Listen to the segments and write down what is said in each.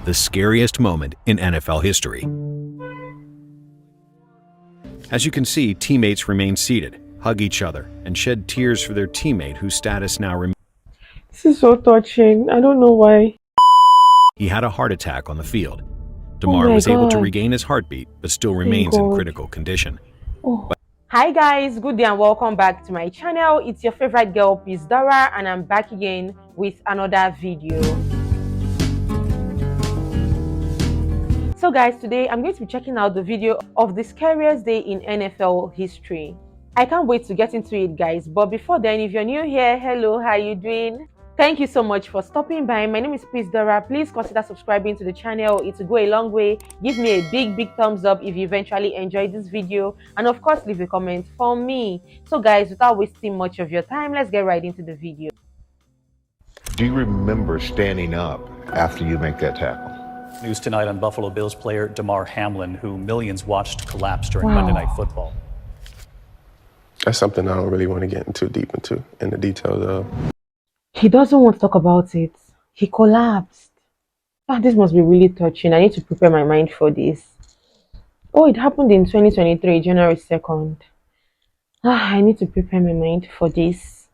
the scariest moment in NFL history. As you can see, teammates remain seated, hug each other, and shed tears for their teammate whose status now remains. This is so touching. I don't know why. He had a heart attack on the field. Damar was able to regain his heartbeat, but still remains in critical condition. Hi guys, good day and welcome back to my channel. It's your favorite girl, Dora, and I'm back again with another video. So guys, today I'm going to be checking out the video of the scariest day in NFL history. I can't wait to get into it, guys, but before then, if you're new here, hello, how you doing? Thank you so much for stopping by. My name is Dora. Please consider subscribing to the channel. It will go a long way. Give me a big thumbs up if you eventually enjoyed this video, and of course leave a comment for me. So guys, without wasting much of your time, let's get right into the video. Do you remember standing up after you make that tackle? News tonight on Buffalo Bills player Damar Hamlin, who millions watched collapse during Monday Night Football. That's something I don't really want to get into deep into in the details of. He doesn't want to talk about it. He collapsed. This must be really touching. I need to prepare my mind for this. Oh, it happened in 2023, January 2nd. I need to prepare my mind for this.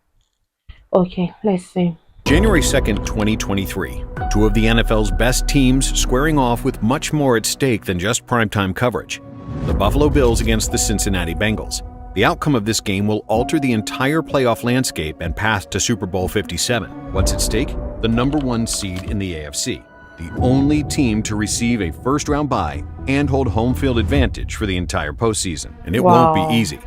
Okay, let's see. January 2nd, 2023. Two of the NFL's best teams squaring off with much more at stake than just primetime coverage. The Buffalo Bills against the Cincinnati Bengals. The outcome of this game will alter the entire playoff landscape and path to Super Bowl 57. What's at stake? The #1 seed in the AFC, the only team to receive a first-round bye and hold home field advantage for the entire postseason. And it won't be easy,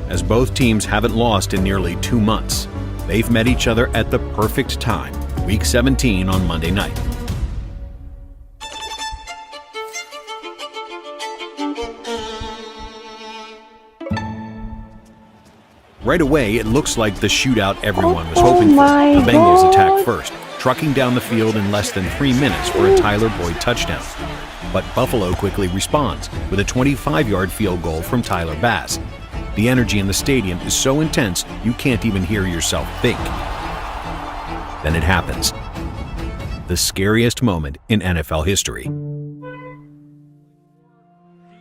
as both teams haven't lost in nearly 2 months. They've met each other at the perfect time, Week 17 on Monday night. Right away, it looks like the shootout everyone was hoping for. The Bengals attack first, trucking down the field in less than 3 minutes for a Tyler Boyd touchdown. But Buffalo quickly responds with a 25-yard field goal from Tyler Bass. The energy in the stadium is so intense you can't even hear yourself think. Then it happens. The scariest moment in NFL history.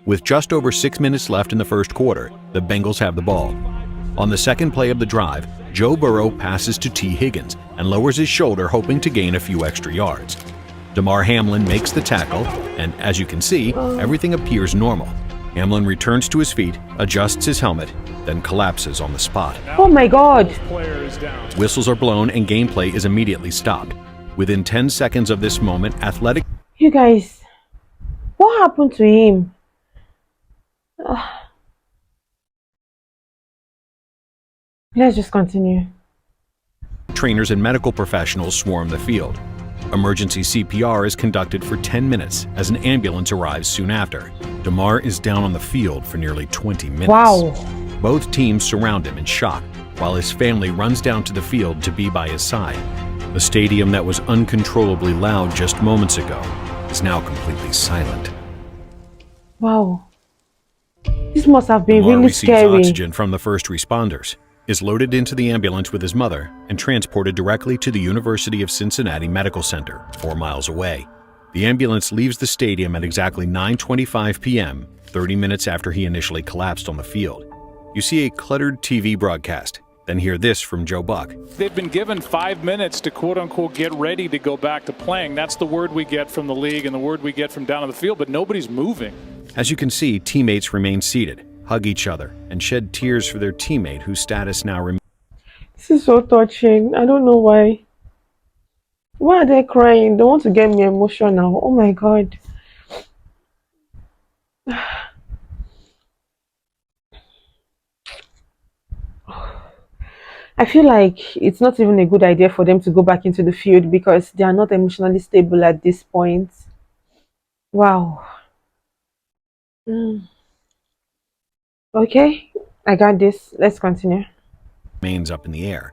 With just over 6 minutes left in the first quarter, the Bengals have the ball. On the second play of the drive, Joe Burrow passes to T. Higgins and lowers his shoulder, hoping to gain a few extra yards. Damar Hamlin makes the tackle, and as you can see, everything appears normal. Hamlin returns to his feet, adjusts his helmet, then collapses on the spot. Oh my God! Whistles are blown and gameplay is immediately stopped. Within 10 seconds of this moment, athletic... You guys, what happened to him? Let's just continue. Trainers and medical professionals swarm the field. Emergency CPR is conducted for 10 minutes as an ambulance arrives soon after. Damar is down on the field for nearly 20 minutes. Wow. Both teams surround him in shock, while his family runs down to the field to be by his side. The stadium that was uncontrollably loud just moments ago is now completely silent. Wow. This must have been Damar really receives scary. oxygen from the first responders, is loaded into the ambulance with his mother, and transported directly to the University of Cincinnati Medical Center, 4 miles away. The ambulance leaves the stadium at exactly 9:25 p.m., 30 minutes after he initially collapsed on the field. You see a cluttered TV broadcast, then hear this from Joe Buck. They've been given 5 minutes to quote-unquote get ready to go back to playing. That's the word we get from the league and the word we get from down on the field, but nobody's moving. As you can see, teammates remain seated, hug each other, and shed tears for their teammate whose status now remains. This is so touching. I don't know why. Why are they crying? They want to get me emotional. Oh my God. I feel like it's not even a good idea for them to go back into the field because they are not emotionally stable at this point. Wow. Okay, I got this. Let's continue. Remains up in the air.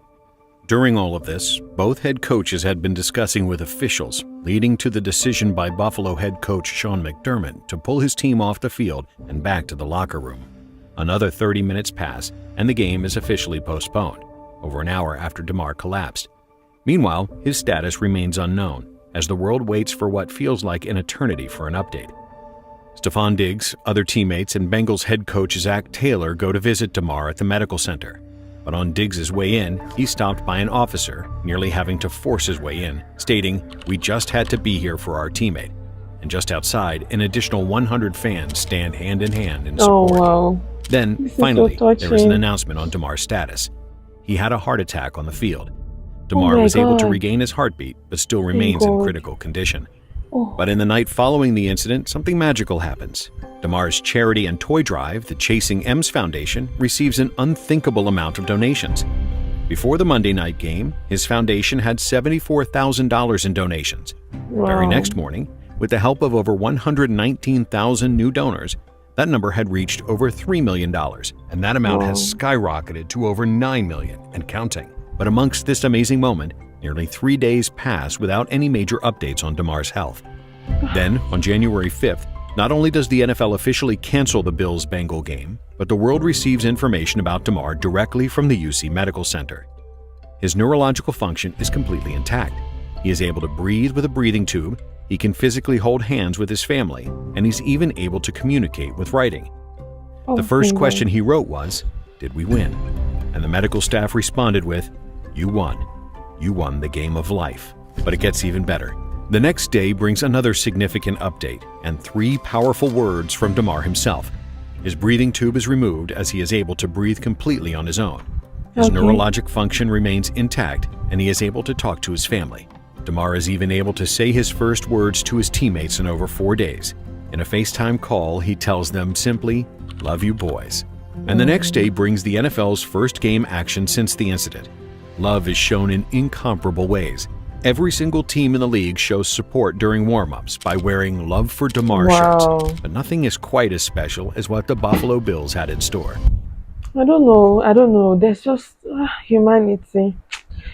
During all of this, both head coaches had been discussing with officials, leading to the decision by Buffalo head coach Sean McDermott to pull his team off the field and back to the locker room. Another 30 minutes pass, and the game is officially postponed, over an hour after Damar collapsed. Meanwhile, his status remains unknown. as the world waits for what feels like an eternity for an update. Stefon Diggs, other teammates, and Bengals head coach Zach Taylor go to visit Damar at the medical center. But on Diggs' way in, he's stopped by an officer, nearly having to force his way in, stating, "We just had to be here for our teammate." And just outside, an additional 100 fans stand hand in hand in support. Oh, wow. Then, This is finally, so there is an touching. announcement on Damar's status. He had a heart attack on the field. Damar my was able to God. regain his heartbeat, but still remains in God. critical condition. Oh. But in the night following the incident, something magical happens. Damar's charity and toy drive, the Chasing M's Foundation, receives an unthinkable amount of donations. Before the Monday night game, his foundation had $74,000 in donations. The very Wow. next morning, with the help of over 119,000 new donors, that number had reached over $3 million, and that amount has skyrocketed to over $9 million and counting. But amongst this amazing moment, nearly 3 days pass without any major updates on Damar's health. Then, on January 5th, not only does the NFL officially cancel the Bills-Bengal game, but the world receives information about Damar directly from the UC Medical Center. His neurological function is completely intact. He is able to breathe with a breathing tube, he can physically hold hands with his family, and he's even able to communicate with writing. The first question he wrote was, "Did we win?" And the medical staff responded with, "You won. You won the game of life." But it gets even better. The next day brings another significant update and 3 powerful words from Damar himself. His breathing tube is removed as he is able to breathe completely on his own. His neurologic function remains intact and he is able to talk to his family. Damar is even able to say his first words to his teammates in over 4 days. In a FaceTime call, he tells them simply, "Love you boys." And the next day brings the NFL's first game action since the incident. Love is shown in incomparable ways. Every single team in the league shows support during warm-ups by wearing Love for Damar shirts. But nothing is quite as special as what the Buffalo Bills had in store. I don't know. There's just humanity.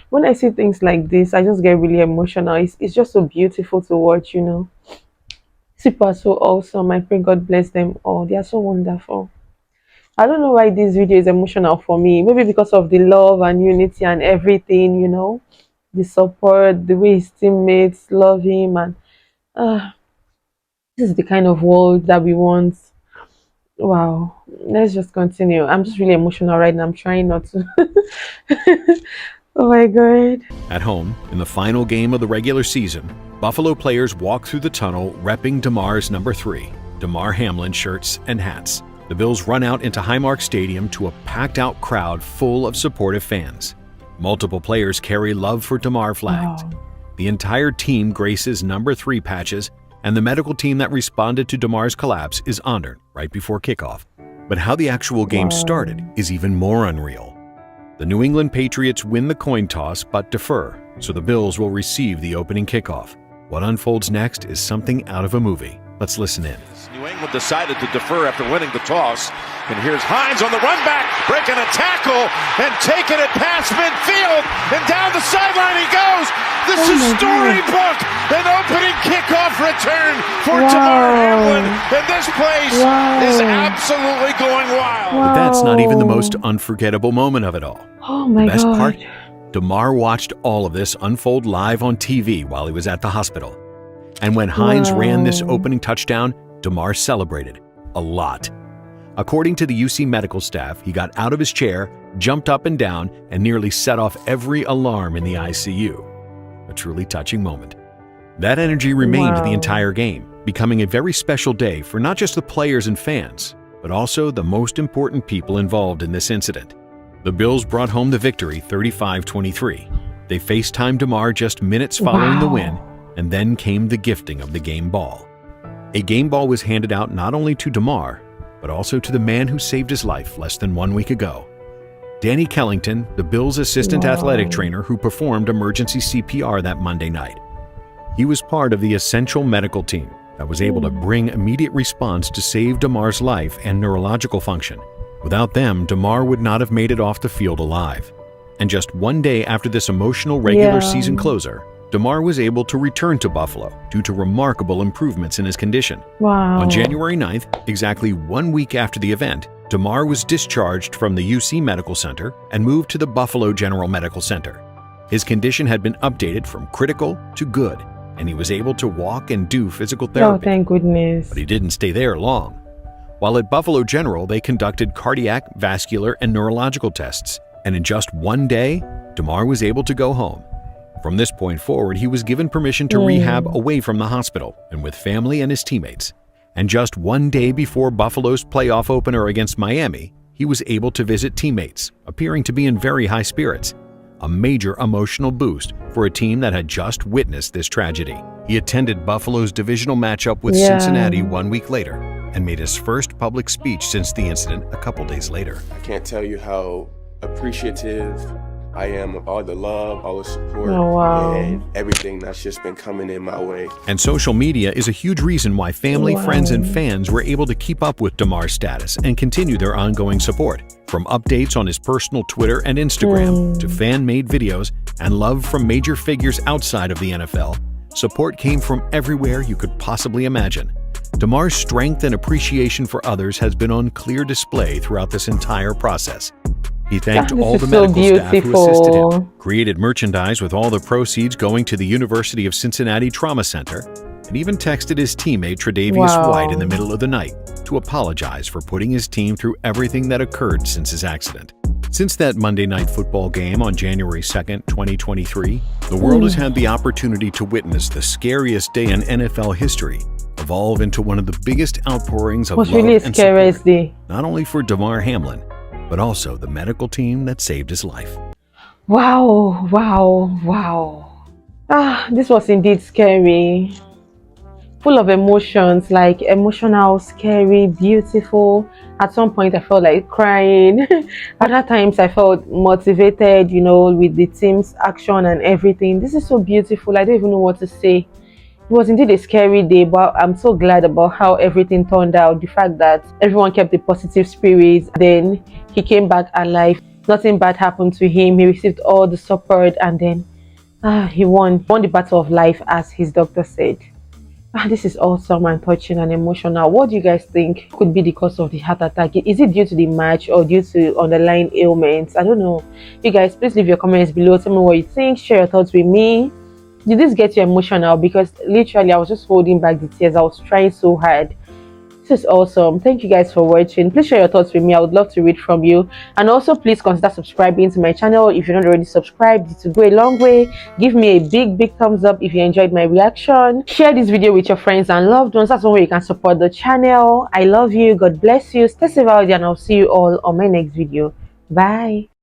When I see things like this, I just get really emotional. It's just so beautiful to watch, you know. People are so awesome. I pray God bless them all. They are so wonderful. I don't know why this video is emotional for me. Maybe because of the love and unity and everything, you know. The support, the way his teammates love him. And this is the kind of world that we want. Wow. Let's just continue. I'm just really emotional right now. I'm trying not to. Oh my God. At home, in the final game of the regular season, Buffalo players walk through the tunnel repping Damar's number 3, Damar Hamlin shirts and hats. The Bills run out into Highmark Stadium to a packed-out crowd full of supportive fans. Multiple players carry Love for Damar flags. The entire team graces number 3 patches, and the medical team that responded to Damar's collapse is honored right before kickoff. But how the actual game started is even more unreal. The New England Patriots win the coin toss but defer, so the Bills will receive the opening kickoff. What unfolds next is something out of a movie. Let's listen in. New England decided to defer after winning the toss. And here's Hines on the run back, breaking a tackle and taking it past midfield. And down the sideline he goes. This is storybook. An opening kickoff return for Damar Hamlin. And this place is absolutely going wild. But that's not even the most unforgettable moment of it all. Oh my The best God. part? Damar watched all of this unfold live on TV while he was at the hospital. And when Hines ran this opening touchdown, Damar celebrated a lot. According to the UC medical staff, he got out of his chair, jumped up and down, and nearly set off every alarm in the ICU. A truly touching moment. That energy remained the entire game, becoming a very special day for not just the players and fans, but also the most important people involved in this incident. The Bills brought home the victory 35-23. They FaceTimed Damar just minutes following the win, and then came the gifting of the game ball. A game ball was handed out not only to Damar, but also to the man who saved his life less than 1 week ago. Danny Kellington, the Bills' assistant athletic trainer who performed emergency CPR that Monday night. He was part of the essential medical team that was able to bring immediate response to save Damar's life and neurological function. Without them, Damar would not have made it off the field alive. And just 1 day after this emotional regular season closer, Damar was able to return to Buffalo due to remarkable improvements in his condition. On January 9th, exactly 1 week after the event, Damar was discharged from the UC Medical Center and moved to the Buffalo General Medical Center. His condition had been updated from critical to good, and he was able to walk and do physical Oh, therapy. thank goodness. But he didn't stay there long. While at Buffalo General, they conducted cardiac, vascular, and neurological tests, and in just one day, Damar was able to go home. From this point forward, he was given permission to rehab away from the hospital and with family and his teammates. And just one day before Buffalo's playoff opener against Miami, he was able to visit teammates, appearing to be in very high spirits. A major emotional boost for a team that had just witnessed this tragedy. He attended Buffalo's divisional matchup with Cincinnati 1 week later and made his first public speech since the incident a couple days later. I can't tell you how appreciative I am of all the love, all the support, and everything that's just been coming in my way. And social media is a huge reason why family, friends, and fans were able to keep up with Damar's status and continue their ongoing support. From updates on his personal Twitter and Instagram to fan-made videos and love from major figures outside of the NFL, support came from everywhere you could possibly imagine. Damar's strength and appreciation for others has been on clear display throughout this entire process. He thanked all the medical staff who assisted him, created merchandise with all the proceeds going to the University of Cincinnati Trauma Center, and even texted his teammate Tre'Davious White in the middle of the night to apologize for putting his team through everything that occurred since his accident. Since that Monday Night Football game on January 2nd, 2023, the world has had the opportunity to witness the scariest day in NFL history evolve into one of the biggest outpourings of love and support, not only for Damar Hamlin, but also the medical team that saved his life. Wow. This was indeed scary. Full of emotions, like emotional, scary, beautiful. At some point, I felt like crying. Other times, I felt motivated, with the team's action and everything. This is so beautiful. I don't even know what to say. It was indeed a scary day, but I'm so glad about how everything turned out. The fact that everyone kept a positive spirit. Then he came back alive. Nothing bad happened to him. He received all the support, and then he won the battle of life, as his doctor said. This is awesome and touching and emotional. What do you guys think could be the cause of the heart attack? Is it due to the match or due to underlying ailments? I don't know. You guys, please leave your comments below. Tell me what you think. Share your thoughts with me. Did this get you emotional? Because literally I was just holding back the tears. I was trying so hard. This is awesome. Thank you guys for watching. Please share your thoughts with me. I would love to read from you. And also please consider subscribing to my channel if you're not already subscribed. It will go a long way. Give me a big thumbs up if you enjoyed my reaction. Share this video with your friends and loved ones. That's one way you can support the channel. I love you. God bless you. Stay safe out there, and I'll see you all on my next video. Bye.